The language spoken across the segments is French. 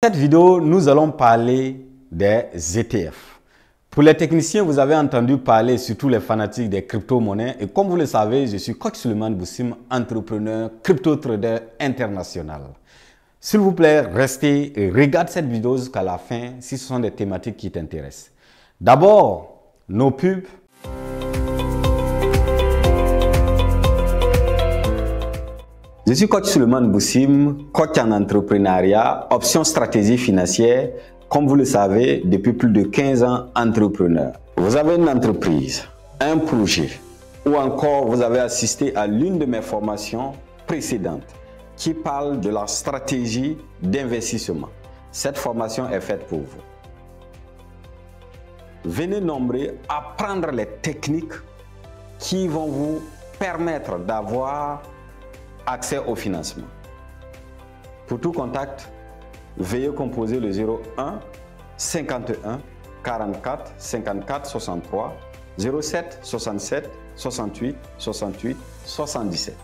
Dans cette vidéo, nous allons parler des ETF. Pour les techniciens, vous avez entendu parler, surtout les fanatiques des crypto-monnaies. Et comme vous le savez, je suis coach Suleiman Boussim, entrepreneur, crypto-trader international. S'il vous plaît, restez et regardez cette vidéo jusqu'à la fin si ce sont des thématiques qui t'intéressent. D'abord, nos pubs. Je suis coach Suleiman Boussim, coach en entrepreneuriat, option stratégie financière. Comme vous le savez, depuis plus de 15 ans, entrepreneur. Vous avez une entreprise, un projet, ou encore vous avez assisté à l'une de mes formations précédentes qui parle de la stratégie d'investissement. Cette formation est faite pour vous. Venez nombreux apprendre les techniques qui vont vous permettre d'avoir accès au financement. Pour tout contact, veuillez composer le 01 51 44 54 63 07 67 68 68 77.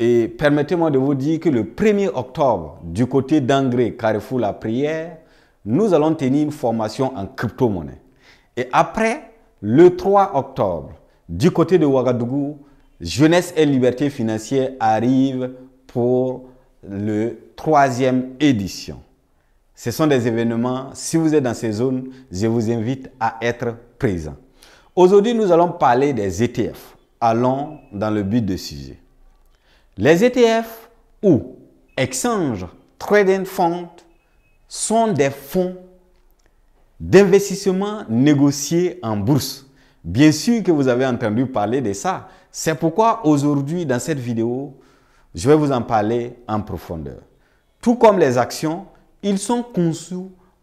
Et permettez-moi de vous dire que le 1er octobre, du côté d'Angré, Carrefour La Prière, nous allons tenir une formation en crypto-monnaie. Et après, le 3 octobre, du côté de Ouagadougou, Jeunesse et Liberté Financière arrive pour le 3e édition. Ce sont des événements, si vous êtes dans ces zones, je vous invite à être présent. Aujourd'hui, nous allons parler des ETF. Allons dans le but du sujet. Les ETF ou Exchange Trading Fund sont des fonds d'investissement négociés en bourse. Bien sûr que vous avez entendu parler de ça. C'est pourquoi aujourd'hui, dans cette vidéo, je vais vous en parler en profondeur. Tout comme les actions, ils sont conçus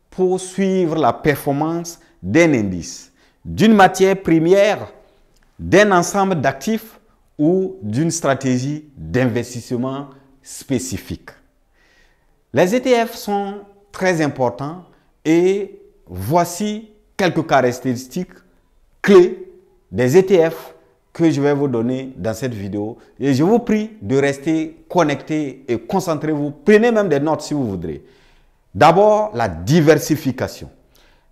pour suivre la performance d'un indice, d'une matière première, d'un ensemble d'actifs ou d'une stratégie d'investissement spécifique. Les ETF sont très importants et voici quelques caractéristiques clés des ETF que je vais vous donner dans cette vidéo. Et je vous prie de rester connecté et concentrez-vous. Prenez même des notes si vous voudrez. D'abord, la diversification.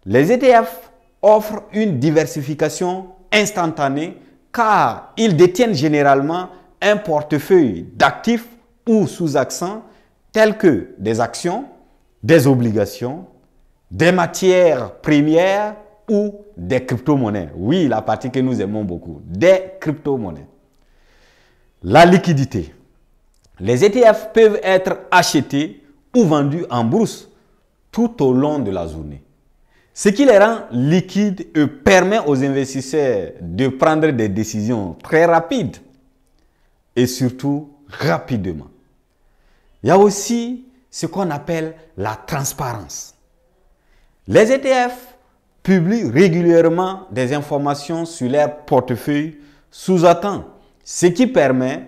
Les ETF offrent une diversification instantanée car ils détiennent généralement un portefeuille d'actifs ou sous-jacents tels que des actions, des obligations, des matières premières ou des crypto-monnaies. Oui, la partie que nous aimons beaucoup, des crypto-monnaies. La liquidité. Les ETF peuvent être achetés ou vendus en bourse tout au long de la journée. Ce qui les rend liquides et permet aux investisseurs de prendre des décisions très rapides et surtout rapidement. Il y a aussi ce qu'on appelle la transparence. Les ETF publient régulièrement des informations sur leur portefeuille sous-jacent, ce qui permet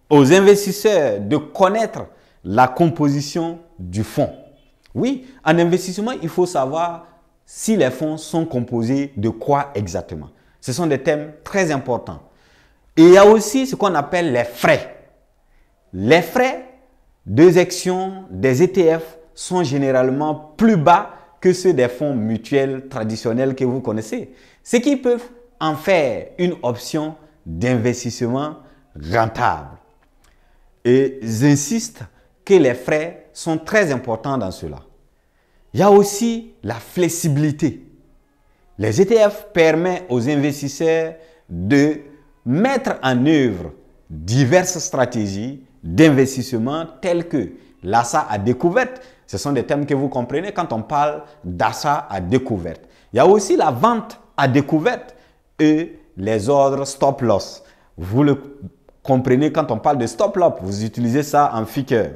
aux investisseurs de connaître la composition du fonds. Oui, en investissement, il faut savoir si les fonds sont composés de quoi exactement. Ce sont des thèmes très importants. Et il y a aussi ce qu'on appelle les frais. Les frais de gestion des ETF sont généralement plus bas que ceux des fonds mutuels traditionnels que vous connaissez. Ce qui peut en faire une option d'investissement rentable. Et j'insiste que les frais sont très importants dans cela. Il y a aussi la flexibilité. Les ETF permettent aux investisseurs de mettre en œuvre diverses stratégies d'investissement telles que l'achat à découverte. Ce sont des thèmes que vous comprenez quand on parle d'achat à découverte. Il y a aussi la vente à découverte et les ordres stop loss. Vous le comprenez quand on parle de stop loss, vous utilisez ça en FICR.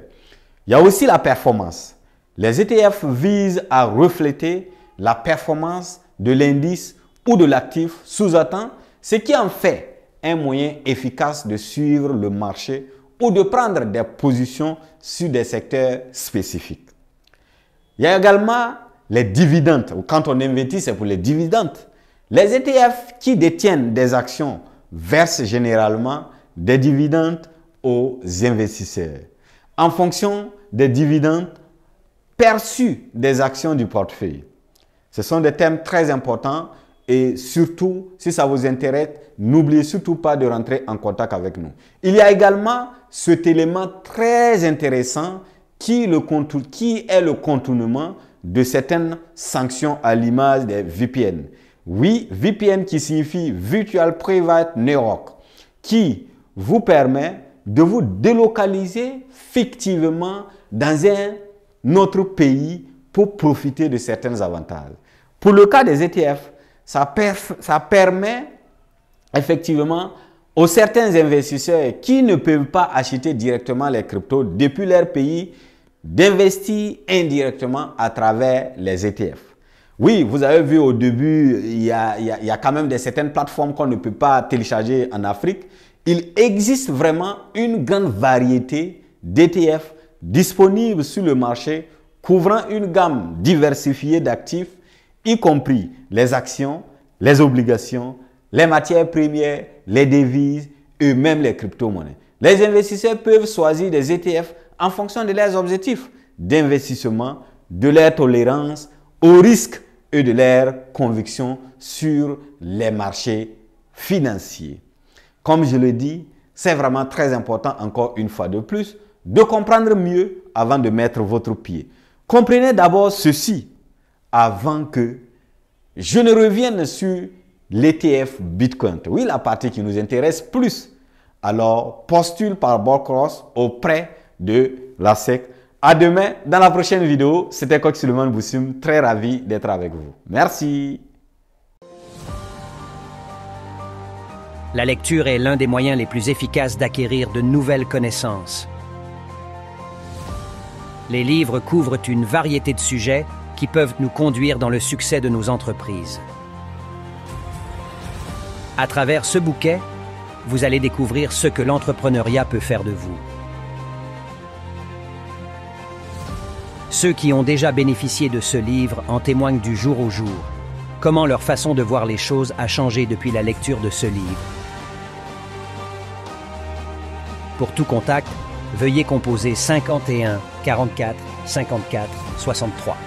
Il y a aussi la performance. Les ETF visent à refléter la performance de l'indice ou de l'actif sous-jacent, ce qui en fait un moyen efficace de suivre le marché ou de prendre des positions sur des secteurs spécifiques. Il y a également les dividendes. Quand on investit, c'est pour les dividendes. Les ETF qui détiennent des actions versent généralement des dividendes aux investisseurs en fonction des dividendes perçus des actions du portefeuille. Ce sont des thèmes très importants et surtout, si ça vous intéresse, n'oubliez surtout pas de rentrer en contact avec nous. Il y a également cet élément très intéressant qui est le contournement de certaines sanctions à l'image des VPN. Oui, VPN qui signifie Virtual Private Network, qui vous permet de vous délocaliser fictivement dans un autre pays pour profiter de certains avantages. Pour le cas des ETF, ça permet effectivement aux certains investisseurs qui ne peuvent pas acheter directement les cryptos depuis leur pays d'investir indirectement à travers les ETF. Oui, vous avez vu au début, il y a quand même certaines plateformes qu'on ne peut pas télécharger en Afrique. Il existe vraiment une grande variété d'ETF disponibles sur le marché, couvrant une gamme diversifiée d'actifs, y compris les actions, les obligations, les matières premières, les devises et même les crypto-monnaies. Les investisseurs peuvent choisir des ETF en fonction de leurs objectifs d'investissement, de leur tolérance au risque et de leur conviction sur les marchés financiers. Comme je le dis, c'est vraiment très important, encore une fois de plus, de comprendre mieux avant de mettre votre pied. Comprenez d'abord ceci avant que je ne revienne sur l'ETF Bitcoin. Oui, la partie qui nous intéresse plus. Alors, postule par BlackRock auprès de la SEC. À demain dans la prochaine vidéo. C'était Coach Suleiman Boussoum. Très ravi d'être avec vous. Merci. La lecture est l'un des moyens les plus efficaces d'acquérir de nouvelles connaissances. Les livres couvrent une variété de sujets qui peuvent nous conduire dans le succès de nos entreprises. À travers ce bouquet, vous allez découvrir ce que l'entrepreneuriat peut faire de vous. Ceux qui ont déjà bénéficié de ce livre en témoignent du jour au jour, comment leur façon de voir les choses a changé depuis la lecture de ce livre. Pour tout contact, veuillez composer 51 44 54 63.